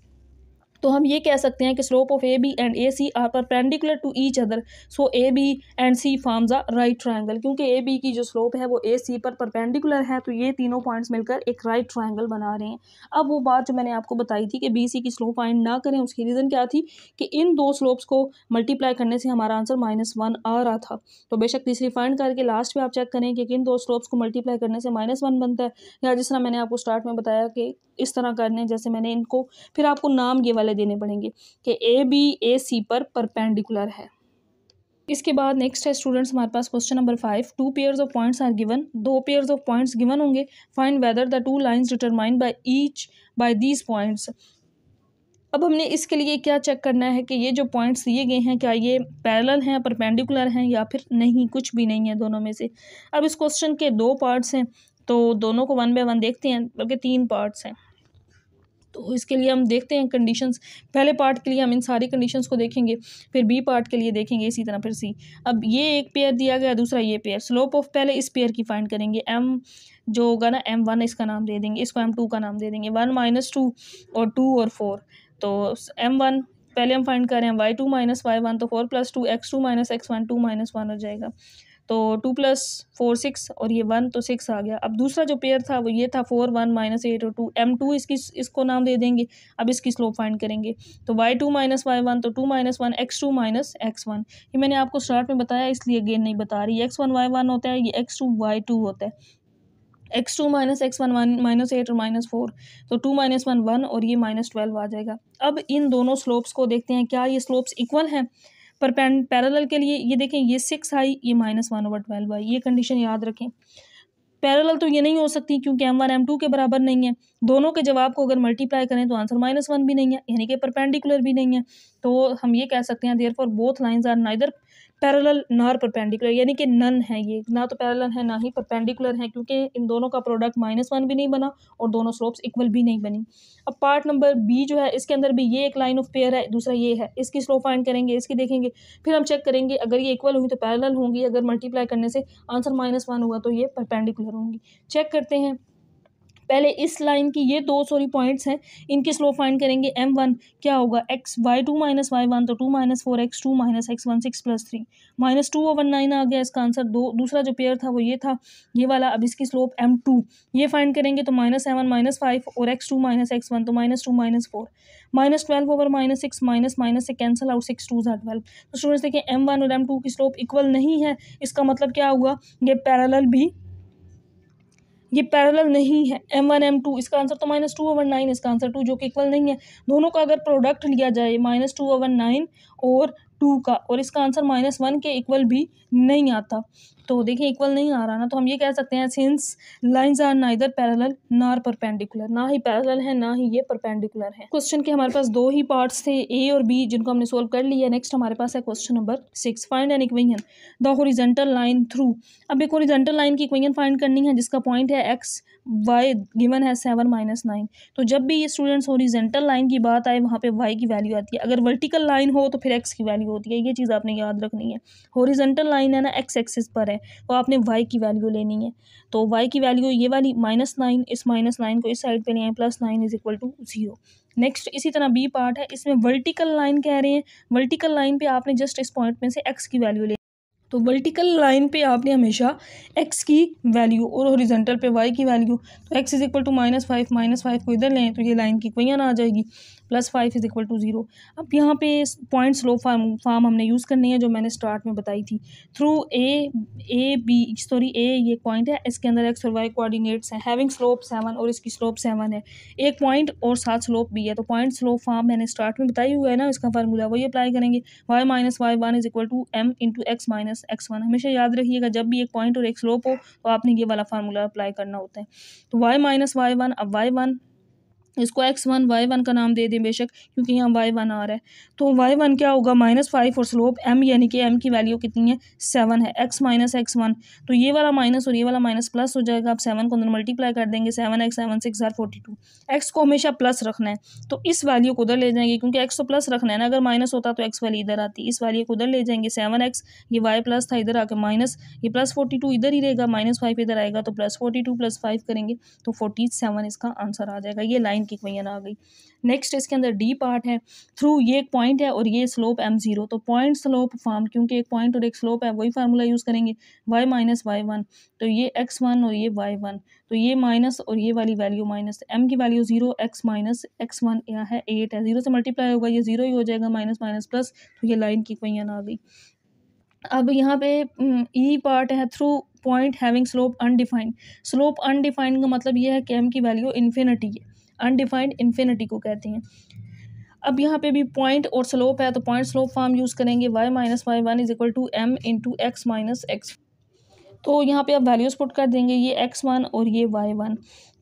तो हम ये कह सकते हैं कि slope of AB and AC are perpendicular to each other, so AB and C forms a right triangle. क्योंकि AB की जो स्लोप है वो AC पर परपेंडिकुलर है, तो ये तीनों पॉइंट्स मिलकर एक राइट ट्रायंगल बना रहे हैं। अब वो बात जो मैंने आपको बताई थी कि BC की स्लोप फाइंड ना करें, उसकी रीज़न क्या थी कि इन दो स्लोप्स को मल्टीप्लाई करने से हमारा आंसर -1 आ रहा था। तो बेशक तीसरी फाइंड करके लास्ट में आप चेक करें कि किन दो स्लोप्स को मल्टीप्लाई करने से -1 बनता है, या जिस तरह मैंने आपको स्टार्ट में बताया कि इस तरह करने, जैसे मैंने इनको, फिर आपको नाम ये वाले देने पड़ेंगे कि AB AC पर परपेंडिकुलर है। इसके बाद नेक्स्ट है स्टूडेंट्स हमारे पास question number 5, 2 pairs of points are given, 2 pairs of points given होंगे, find whether the 2 lines determined by each by these points अब हमने इसके लिए क्या चेक करना है कि ये जो पॉइंट्स दिए गए हैं क्या ये पैरेलल हैं, परपेंडिकुलर हैं या फिर नहीं, कुछ भी नहीं है दोनों में से। अब इस क्वेश्चन के 2 पार्ट्स हैं तो दोनों को 1 बाय 1 देखते हैं, बल्कि 3 पार्ट्स हैं। तो इसके लिए हम देखते हैं कंडीशंस। पहले पार्ट के लिए हम इन सारी कंडीशंस को देखेंगे, फिर बी पार्ट के लिए देखेंगे, इसी तरह फिर सी। अब ये एक पेयर दिया गया, दूसरा ये पेयर। स्लोप ऑफ पहले इस पेयर की फाइंड करेंगे। एम जो होगा ना M1 इसका नाम दे देंगे, इसको M2 का नाम दे देंगे। 1 - 2 और 2 और 4। तो M1 पहले हम फाइंड कर रहे हैं y2 - y1, तो 4 + 2 x2 - x1 2 - 1 हो जाएगा। तो 2 + 4 6 और ये 1 तो 6 आ गया। अब दूसरा जो पेयर था वो ये था 4 1 - 8 और 2। M2 इसको नाम दे देंगे। अब इसकी स्लोप फाइंड करेंगे तो y2 - y1 तो 2 - 1 x2 - x1। ये मैंने आपको स्टार्ट में बताया इसलिए अगेन नहीं बता रही। x1 y1 होता है, ये x2 y2 होता है। x2 - x1 -8 और -4, तो 2 - 1 1 और ये -12 आ जाएगा। अब इन दोनों स्लोप्स को देखते हैं, क्या ये स्लोप्स इक्वल हैं। पर पैरेलल के लिए ये देखें, ये 6 आई, ये -1/12 आई। ये कंडीशन याद रखें। पैरेलल तो ये नहीं हो सकती क्योंकि M1 M2 के बराबर नहीं है। दोनों के जवाब को अगर मल्टीप्लाई करें तो आंसर -1 भी नहीं है, यानी कि परपेंडिकुलर भी नहीं है। तो हम ये कह सकते हैं therefore both lines are neither parallel nor perpendicular, यानी कि नन है, ये ना तो पैरेलल है ना ही परपेंडिकुलर है, क्योंकि इन दोनों का प्रोडक्ट -1 भी नहीं बना और दोनों स्लोप्स इक्वल भी नहीं बनी। अब पार्ट नंबर बी जो है, इसके अंदर भी ये एक लाइन ऑफ पेयर है, दूसरा ये है। इसकी स्लोप फाइंड करेंगे, इसकी देखेंगे, फिर हम चेक करेंगे अगर ये इक्वल हुई तो पैरेलल होंगी, अगर मल्टीप्लाई करने से आंसर -1 हुआ तो ये परपेंडिकुलर होंगी। चेक करते हैं। पहले इस लाइन की ये 2 पॉइंट्स हैं, इनकी स्लोप फाइंड करेंगे। M1 क्या होगा, y2 - y1 तो 2 - 4 x2 - x1 6 + 3 -2/9 आ गया इसका आंसर। दूसरा जो पेयर था वो ये था, ये वाला। अब इसकी स्लोप M2 ये फाइंड करेंगे तो -7 - 5 और x2 - x1 तो -2 - 4 -12/-6 माइनस से कैंसिल आउट, 6 2 = 12। तो स्टूडेंट्स देखिए M1 और M2 की स्लोप इक्वल नहीं है, इसका मतलब क्या हुआ, ये पैरेलल नहीं है। M1 M2 इसका आंसर तो -2/9, इसका आंसर 2, जो कि इक्वल नहीं है। दोनों का अगर प्रोडक्ट लिया जाए -2/9 और 2 का, और इसका आंसर -1 के इक्वल भी नहीं आता, तो देखिए इक्वल नहीं आ रहा ना, तो हम ये कह सकते हैं since lines are neither parallel nor perpendicular, ना ही पैरेलल है ना ही ये परपेंडिकुलर है। क्वेश्चन के हमारे पास 2 ही पार्ट्स थे, ए और बी, जिनको हमने सोल्व कर लिया। नेक्स्ट हमारे पास है question number 6, find an equation the horizontal line through. अब एक हॉरिजॉन्टल लाइन की इक्वेशन फाइंड करनी है जिसका पॉइंट है x, y गिवन है 7 - 9। तो जब भी ये स्टूडेंट्स हॉरिजॉन्टल लाइन की बात आए वहाँ पे y की वैल्यू आती है, अगर वर्टिकल लाइन हो तो फिर x की वैल्यू होती है, ये चीज़ आपने याद रखनी है। हॉरिजॉन्टल लाइन है ना, x एक्सिस पर है, तो आपने y की वैल्यू लेनी है। तो y की वैल्यू ये वाली -9, इस -9 को इस साइड पे ले आए, +9 = 0। नेक्स्ट इसी तरह बी पार्ट है, इसमें वर्टिकल लाइन कह रहे हैं। वर्टिकल लाइन पे आपने जस्ट इस पॉइंट में से x की वैल्यू ले, तो वर्टिकल लाइन पे आपने हमेशा x की वैल्यू और हॉरिजॉन्टल पे y की वैल्यू, तो x = -5 -5 को इधर लें तो ये लाइन की इक्वेशन आ जाएगी, +5 = 0। अब यहाँ पे पॉइंट स्लोप फॉर्म हमने यूज़ करनी है जो मैंने स्टार्ट में बताई थी। थ्रू ए ये पॉइंट है, इसके अंदर x और y कोऑर्डिनेट्स हैं, हैविंग स्लोप 7 और इसकी स्लोप 7 है। एक पॉइंट और साथ स्लोप भी है, तो पॉइंट स्लोप फॉर्म मैंने स्टार्ट में बताई हुआ है ना, इसका फार्मूला वही अप्लाई करेंगे। y - y1 = m × x - x1। हमेशा याद रखिएगा जब भी एक पॉइंट और एक स्लोप हो तो आपने ये वाला फार्मूला अप्लाई करना होता है। तो y - y1, अब y1 इसको x1 y1 का नाम दे दें बेशक, क्योंकि यहाँ y1 आ रहा है। तो y1 क्या होगा, -5 और स्लोप m, यानी कि m की वैल्यू कितनी है, 7 है। x - x1 तो ये वाला माइनस और ये वाला माइनस प्लस हो जाएगा। अब 7 को अंदर मल्टीप्लाई कर देंगे, 7x 7 6 = 42। x को हमेशा प्लस रखना है, तो इस वैल्यू को उधर ले जाएंगे, क्योंकि x तो प्लस रखना है ना, अगर माइनस होता तो x वाली इधर आती। इस वैल्यू को उधर ले जाएंगे, 7x, ये y प्लस था, इधर आके माइनस, ये +42 इधर ही रहेगा, -5 इधर आएगा, तो +42 + 5 करेंगे तो 47 इसका आंसर आ जाएगा। ये लाइन की इक्वेशन आ गई। नेक्स्ट इसके अंदर डी पार्ट है, थ्रू ये एक पॉइंट है और ये स्लोप m0, तो पॉइंट स्लोप फॉर्म, क्योंकि एक पॉइंट और एक स्लोप है, वही फार्मूला यूज़ करेंगे। y - y1 तो ये x1 और ये y1, तो ये माइनस और ये वाली वैल्यू माइनस, m की वैल्यू 0, x - x1 यहाँ है 8 है, 0 से मल्टीप्लाई होगा, ये 0 ही हो जाएगा, माइनस माइनस प्लस, तो ये लाइन की इक्वेशन आ गई। अब यहाँ पे ई पार्ट है, through point having slope undefined. Slope undefined का मतलब ये है कि m की वैल्यू इन्फिनिटी है, अनडिफाइंड इन्फिनिटी को कहते हैं। अब यहाँ पे भी पॉइंट और स्लोप है, तो पॉइंट स्लोप फॉर्म यूज़ करेंगे, y - y1 = m × x - x। तो यहाँ पे आप वैल्यूज़ पुट कर देंगे, ये x1 और ये y1,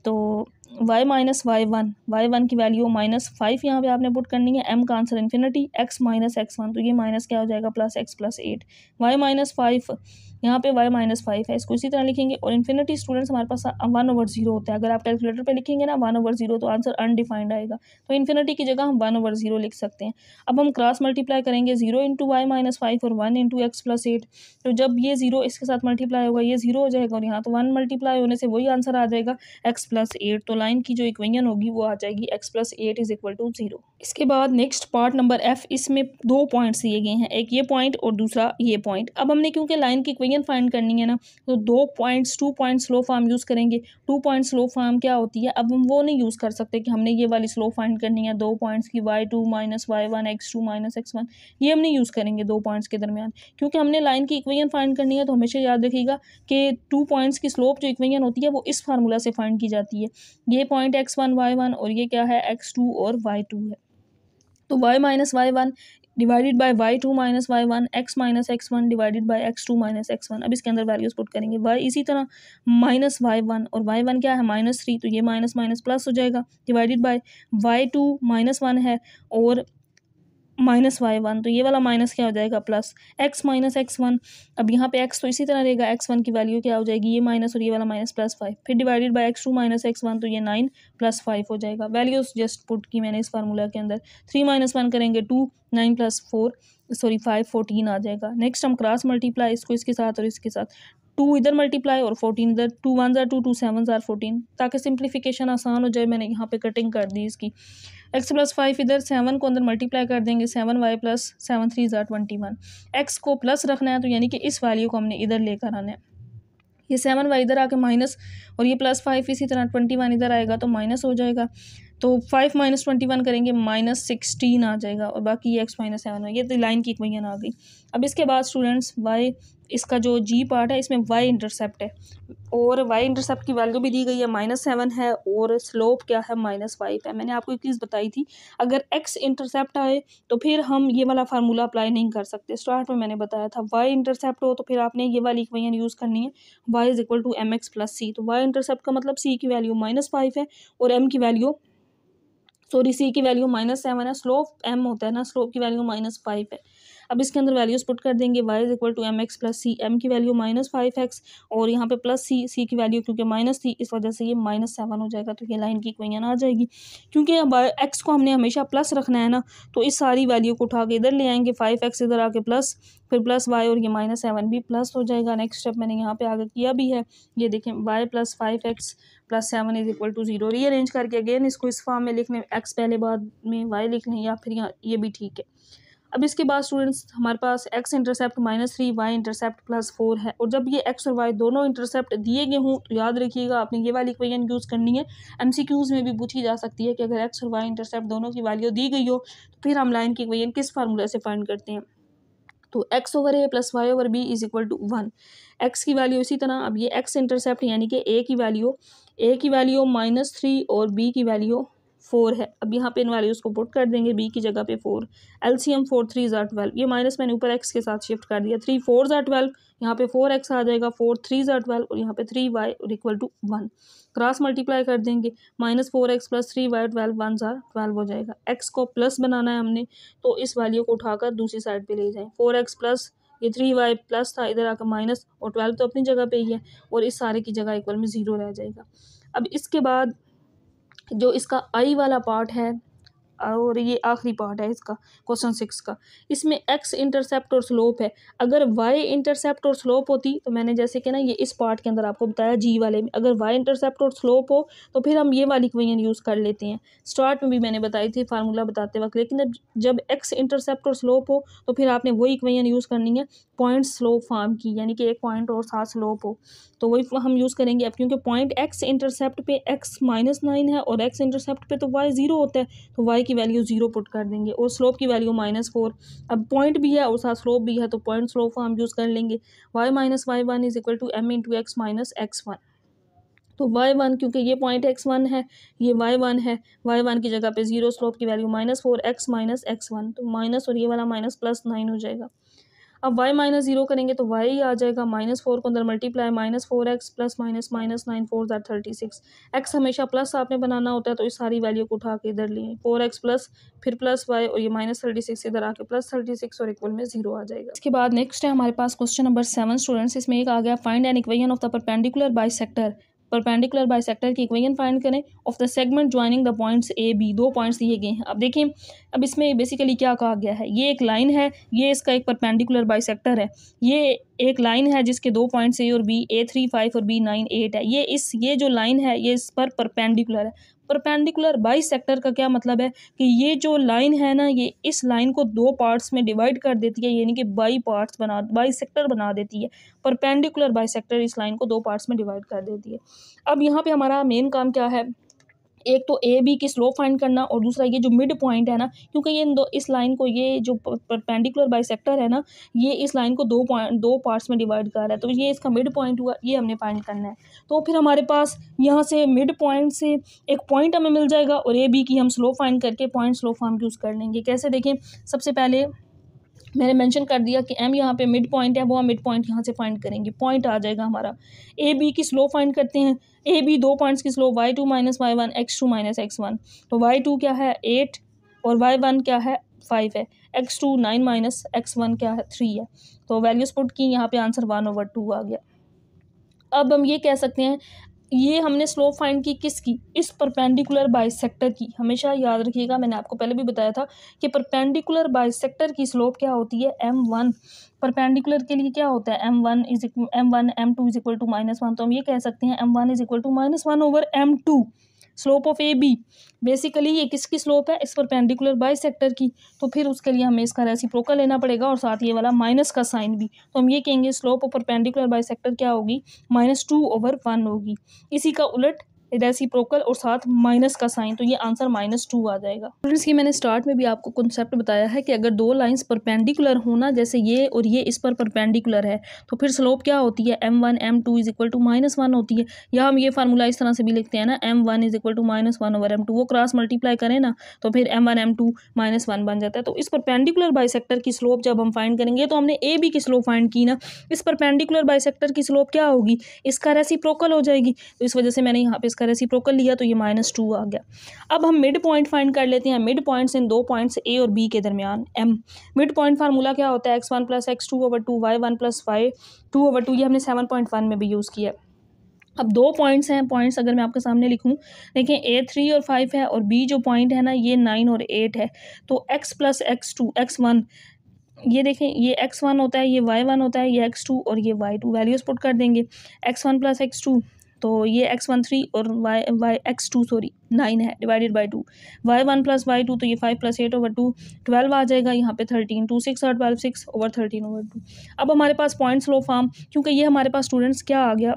तो y-y1 की वैल्यू -5 यहाँ पे आपने पुट करनी है। m का answer infinity, x minus x1 तो ये माइनस क्या हो जाएगा प्लस x प्लस 8। y-5 यहाँ पे y-5 है, इसको इसी तरह लिखेंगे। और इन्फिनिटी स्टूडेंट्स हमारे पास 1/0 होता है। अगर आप कैलकुलेटर पे लिखेंगे ना 1/0 तो आंसर अनडिफाइंड आएगा, तो इन्फिनिटी की जगह हम 1/0 लिख सकते हैं। अब हम क्रॉस मल्टीप्लाई करेंगे 0 इंटू y-5 और 1 इंटू x प्लस 8। तो जब ये 0 इसके साथ मल्टीप्लाई होगा ये 0 हो जाएगा और यहाँ तो 1 मल्टीप्लाई होने से वही आंसर आ जाएगा x प्लस 8। तो लाइन की जो इक्वेशन होगी वो आ जाएगी x plus 8 is equal to 0। इसके बाद नेक्स्ट पार्ट नंबर f, इसमें 2 पॉइंट्स दिए गए हैं, एक ये पॉइंट और दूसरा ये पॉइंट। अब हमने क्योंकि लाइन की इक्वेशन फाइंड करनी है ना, तो 2 पॉइंट स्लो फॉर्म यूज़ करेंगे। 2 पॉइंट स्लो फॉर्म क्या होती है, अब हम वो नहीं यूज़ कर सकते कि हमने ये वाली स्लो फाइंड करनी है 2 पॉइंट्स की y2 minus y1 x2 minus x1, ये हम नहीं यूज़ करेंगे 2 पॉइंट्स के दरमियान, क्योंकि हमने लाइन की इक्वेशन फाइंड करनी है। तो हमेशा याद रखिएगा कि 2 पॉइंट्स की स्लोप जो इक्वेशन होती है वो इस फार्मूला से फाइंड की जाती है। ये पॉइंट x1 y1 और ये क्या है x2 और y2 है। तो y minus y1 divided bye y2 minus y1, x minus x1 divided by x2 minus x1। अब इसके अंदर वैल्यूज पुट करेंगे y इसी तरह माइनस y1 और y1 क्या है -3, तो ये माइनस माइनस प्लस हो जाएगा, डिवाइडेड बाय y2 -1 है और -y1, तो ये वाला माइनस क्या हो जाएगा प्लस, x माइनस x1। अब यहाँ पे x तो इसी तरह रहेगा, x1 की वैल्यू क्या हो जाएगी ये माइनस और ये वाला माइनस प्लस 5, फिर divided by x2 minus x1 तो ये 9 प्लस 5 हो जाएगा। वैल्यूज जस्ट पुट की मैंने इस फार्मूला के अंदर। 3 - 1 करेंगे 2, 9 + 4 सॉरी 5 14 आ जाएगा। नेक्स्ट हम क्रॉस मल्टीप्लाई इसको इसके साथ और इसके साथ, 2 इधर मल्टीप्लाई और 14 इधर, 2 1 ज़ा 2, 2 7 ज़ा 14, ताकि सिंप्लीफिकेशन आसान हो जाए मैंने यहाँ पे कटिंग कर दी इसकी। x प्लस 5 इधर 7 को अंदर मल्टीप्लाई कर देंगे, 7y प्लस 7 3 ज़ा 21। x को प्लस रखना है तो यानी कि इस वैल्यू को हमने इधर लेकर आना है। ये 7y इधर आके माइनस और ये प्लस 5 इसी तरह 21 इधर आएगा तो माइनस हो जाएगा। तो 5 - 21 करेंगे -16 आ जाएगा और बाकी ये x - 7 है। ये तो लाइन की इक्वेशन आ गई। अब इसके बाद स्टूडेंट्स y, इसका जो g पार्ट है इसमें y इंटरसेप्ट है और y इंटरसेप्ट की वैल्यू भी दी गई है -7 है और स्लोप क्या है -5 है। मैंने आपको एक चीज़ बताई थी, अगर x इंटरसेप्ट आए तो फिर हम ये वाला फार्मूला अप्लाई नहीं कर सकते। स्टार्ट में मैंने बताया था y इंटरसेप्ट हो तो फिर आपने ये वाली इक्वेशन यूज़ करनी है, y is equal to mx plus c। तो y इंटरसेप्ट का मतलब c की वैल्यू -5 है और m की वैल्यू सी की वैल्यू -7 है। स्लोप m होता है ना, स्लोप की वैल्यू -5 है। अब इसके अंदर वैल्यूज पुट कर देंगे, y is equal to mx plus c, m की वैल्यू -5x और यहाँ पे प्लस सी की वैल्यू क्योंकि माइनस थी इस वजह से ये -7 हो जाएगा। तो ये लाइन की इक्वेशन आ जाएगी। क्योंकि अब x को हमने हमेशा प्लस रखना है ना, तो इस सारी वैल्यू को उठा के इधर ले आएंगे, 5x इधर आके प्लस, फिर प्लस y और ये -7 भी प्लस हो जाएगा। नेक्स्ट स्टेप मैंने यहाँ पे आगे किया भी है, ये देखें y plus 5x plus 7 is equal to 0। Rearrange करके अगेन इसको इस फॉर्म में लिखने, x पहले बाद में y लिख लें या फिर यहाँ ये भी ठीक है। अब इसके बाद स्टूडेंट्स हमारे पास x इंटरसेप्ट -3, y इंटरसेप्ट +4 है और जब ये x और y दोनों इंटरसेप्ट दिए गए हों तो याद रखिएगा आपने ये वाली इक्वेशन यूज़ करनी है। MCQs में भी पूछी जा सकती है कि अगर x और y इंटरसेप्ट दोनों की वैल्यू दी गई हो तो फिर हम लाइन की इक्वेशन किस फार्मूला से फाइंड करते हैं। तो x/a plus y/b is equal to 1। x की वैल्यू इसी तरह, अब ये x इंटरसेप्ट यानी कि a की वैल्यू -3 और b की वैल्यू 4 है। अब यहाँ पे इन वैल्यूज़ को पुट कर देंगे, b की जगह पे 4, LCM 4 3 ज़ा 12, ये माइनस मैंने ऊपर x के साथ शिफ्ट कर दिया, 3 4 ज़ा 12, यहाँ पे 4x आ जाएगा, 4 3 ज़ा 12 और यहाँ पे 3y equal to 1। Cross multiply कर देंगे, -4x प्लस 3y 12 1 ज़ा 12 हो जाएगा। x को प्लस बनाना है हमने तो इस वैल्यू को उठाकर दूसरी साइड पे ले जाएं, 4x प्लस ये 3y प्लस था इधर आकर माइनस और 12 तो अपनी जगह पे ही है और इस सारे की जगह इक्वल में 0 रह जाएगा। अब इसके बाद जो इसका आई वाला पार्ट है और ये आखिरी पार्ट है इसका क्वेश्चन 6 का, इसमें x इंटरसेप्ट और स्लोप है। अगर y इंटरसेप्ट और स्लोप होती तो मैंने जैसे कि ना ये इस पार्ट के अंदर आपको बताया g वाले में, अगर y इंटरसेप्ट और स्लोप हो तो फिर हम ये वाली इक्वेशन यूज़ कर लेते हैं। स्टार्ट में भी मैंने बताई थी फार्मूला बताते वक्त, लेकिन जब x इंटरसेप्ट और स्लोप हो तो फिर आपने वही इक्वेशन यूज़ करनी है पॉइंट स्लोप फॉर्म की, यानी कि एक पॉइंट और साथ स्लोप हो तो वही हम यूज़ करेंगे। अब क्योंकि पॉइंट x इंटरसेप्ट पे x -9 है और x इंटरसेप्ट पे तो y 0 होता है तो y की वैल्यू 0 पुट कर देंगे और स्लोप की वैल्यू -4। अब पॉइंट भी है और साथ स्लोप भी है तो पॉइंट स्लोप हम यूज़ कर लेंगे, y - y1 is equal to m into x minus x1। तो y1 क्योंकि ये पॉइंट x1 है, ये y1 है, y1 की जगह पे 0, स्लोप की वैल्यू -4, x माइनस x1 तो माइनस और ये वाला माइनस +9 हो जाएगा। अब y माइनस 0 करेंगे तो y आ जाएगा -4 को अंदर multiply -4x plus minus minus 9 4 that 36। x हमेशा प्लस आपने बनाना होता है, तो इस सारी वैल्यू को उठा के इधर लिए 4x प्लस फिर प्लस y और ये -36 इधर आके +36 और इक्वल में 0 आ जाएगा। इसके बाद नेक्स्ट है हमारे पास क्वेश्चन नंबर 7 स्टूडेंट्स। इसमें एक आ गया find an equation of the perpendicular bisector. Perpendicular bisector की इक्वेशन फाइंड करें of the segment joining the points A B. दो पॉइंट्स दिए गए हैं। अब देखिए, अब इसमें बेसिकली क्या कहा गया है, ये एक लाइन है, ये इसका एक परपेंडिकुलर बाइसेक्टर है। ये एक लाइन है जिसके दो पॉइंट्स ए और बी, A3 5 और B9 8 है। ये जो लाइन है ये इस पर परपेंडिकुलर है। परपेंडिकुलर बाइसेक्टर का क्या मतलब है कि ये जो लाइन है ना, ये इस लाइन को दो पार्ट्स में डिवाइड कर देती है, यानी कि बाइसेक्टर बना देती है। परपेंडिकुलर बाइसेक्टर इस लाइन को दो पार्ट्स में डिवाइड कर देती है। अब यहाँ पे हमारा मेन काम क्या है, एक तो ए बी की स्लोप फाइंड करना और दूसरा ये जो मिड पॉइंट है ना, क्योंकि ये इस लाइन को, ये जो परपेंडिकुलर बाइसेक्टर है ना, ये इस लाइन को दो पार्ट्स में डिवाइड कर रहा है, तो ये इसका मिड पॉइंट हुआ, ये हमने फाइंड करना है। तो फिर हमारे पास यहाँ से मिड पॉइंट से एक पॉइंट हमें मिल जाएगा और ए बी की हम स्लोप फाइंड करके पॉइंट स्लोप फॉर्म यूज़ कर लेंगे। कैसे देखें, सबसे पहले मैंने मेंशन कर दिया कि एम यहाँ पे मिड पॉइंट है, वो हम मिड पॉइंट यहाँ से फाइंड करेंगे। पॉइंट आ जाएगा हमारा। ए बी की स्लोप फाइंड करते हैं। ए बी दो पॉइंट्स की slope y2 minus y1 x2 minus x1। तो y2 क्या है 8 और y1 क्या है 5 है। x2 9 माइनस x1 क्या है 3 है। तो वैल्यूज पुट की, यहाँ पे आंसर 1/2 आ गया। अब हम ये कह सकते हैं, ये हमने स्लोप फाइंड की किसकी, इस परपेंडिकुलर बाइसेक्टर की। हमेशा याद रखिएगा, मैंने आपको पहले भी बताया था कि परपेंडिकुलर बाइसेक्टर की स्लोप क्या होती है m1। परपेंडिकुलर के लिए क्या होता है m1 m2 is equal to -1। तो हम ये कह सकते हैं m1 is equal to -1/m2 slope of A B. Basically ये किसकी स्लोप है, इस परपेंडिकुलर बाइसेक्टर की। तो फिर उसके लिए हमें इसका रेसिप्रोकल लेना पड़ेगा और साथ ये वाला माइनस का साइन भी। तो हम ये कहेंगे स्लोप ऑफ परपेंडिकुलर बाइसेक्टर क्या होगी, -2/1 होगी। इसी का उलट रेसिप्रोकल और साथ माइनस का साइन, तो ये आंसर -2 आ जाएगा। स्टूडेंट्स की मैंने स्टार्ट में भी आपको कॉन्सेप्ट बताया है कि अगर दो लाइंस परपेंडिकुलर होना, जैसे ये और ये इस पर परपेंडिकुलर है, तो फिर स्लोप क्या होती है m1 m2 is equal to -1 होती है। या हम ये फार्मूला इस तरह से भी लिखते हैं ना, m1 is equal to -1/m2। वो क्रॉस मल्टीप्लाई करें ना तो फिर m1 m2 -1 बन जाता है। तो इस परपेंडिकुलर बाइसेक्टर की स्लोप जब हम फाइंड करेंगे, तो हमने ए बी की स्लोप फाइंड की ना, इस परपेंडिकुलर बाइसेक्टर की स्लोप क्या होगी, इसका रेसिप्रोकल हो जाएगी। तो इस वजह से मैंने यहाँ पे इसका रेसिप्रोकल लिया, तो ये -2 आ गया। अब हम मिड पॉइंट फाइंड कर लेते हैं। मिड पॉइंट्स इन दो पॉइंट्स ए और बी के दरमियान m। मिड पॉइंट फार्मूला क्या होता है, x1 plus x2/2 y1 plus y2/2। ये हमने 7.1 में भी यूज़ किया। अब दो पॉइंट्स हैं, पॉइंट्स अगर मैं आपके सामने लिखूं, देखें A3 और 5 है और B जो पॉइंट है ना, ये 9 और 8 है। तो x प्लस x1, ये देखें, ये x1 होता है, ये y1 होता है, ये x2 और ये y2। वैल्यूज पुट कर देंगे। x1 प्लस x2, तो ये x1 3 और x2 9 है, divided by 2। y1 plus y2, तो ये 5 प्लस 8/2 12 आ जाएगा। यहाँ पे 13 2 6 और 12 6/13/2। अब हमारे पास पॉइंट स्लोप फॉर्म, क्योंकि ये हमारे पास स्टूडेंट्स क्या आ गया,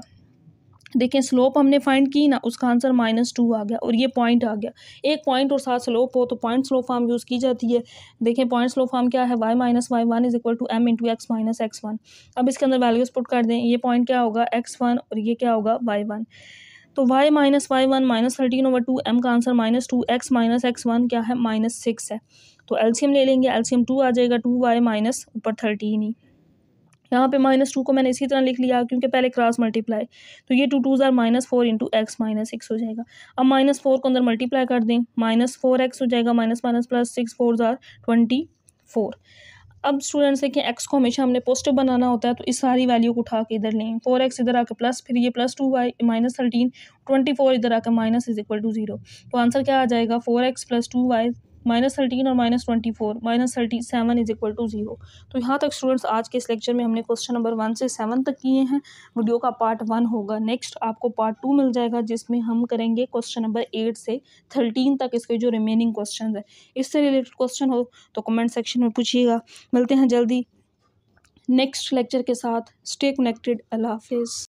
देखें स्लोप हमने फाइंड की ना, उसका आंसर -2 आ गया और ये पॉइंट आ गया। एक पॉइंट और साथ स्लोप हो तो पॉइंट स्लोप फॉर्म यूज़ की जाती है। देखें पॉइंट स्लोप फॉर्म क्या है, y minus y1 is equal to m into x minus x1। अब इसके अंदर वैल्यूज पुट कर दें। ये पॉइंट क्या होगा x1 और ये क्या होगा y1। तो y माइनस y1 -13/2, m का आंसर -2, x माइनस x1 क्या है -6 है। तो एलसीएम ले लेंगे, एलसीएम 2 आ जाएगा, 2y माइनस ऊपर 13 ही। यहाँ पे -2 को मैंने इसी तरह लिख लिया क्योंकि पहले क्रॉस मल्टीप्लाई। तो ये 2 2 ज़ार -4 इंटू x -6 हो जाएगा। अब -4 को अंदर मल्टीप्लाई कर दें, -4x हो जाएगा, माइनस माइनस प्लस 6 4 ज़ार 24। अब स्टूडेंट्स देखें, x को हमेशा हमने पॉजिटिव बनाना होता है, तो इस सारी वैल्यू को उठा के इधर लें। 4x इधर आके प्लस, फिर ये +2y -13, 24 इधर आकर माइनस इज इक्वल टू 0। तो आंसर क्या आ जाएगा, 4x + 2y -13 और -24 -37 इज इक्वल टू 0। तो यहाँ तक स्टूडेंट्स आज के इस लेक्चर में हमने क्वेश्चन नंबर 1 से 7 तक किए हैं। वीडियो का पार्ट 1 होगा, नेक्स्ट आपको पार्ट 2 मिल जाएगा जिसमें हम करेंगे क्वेश्चन नंबर 8 से 13 तक इसके जो रिमेनिंग क्वेश्चन है। इससे रिलेटेड क्वेश्चन हो तो कमेंट सेक्शन में पूछिएगा। मिलते हैं जल्दी नेक्स्ट लेक्चर के साथ। Stay connected. अल्लाह हाफिज़।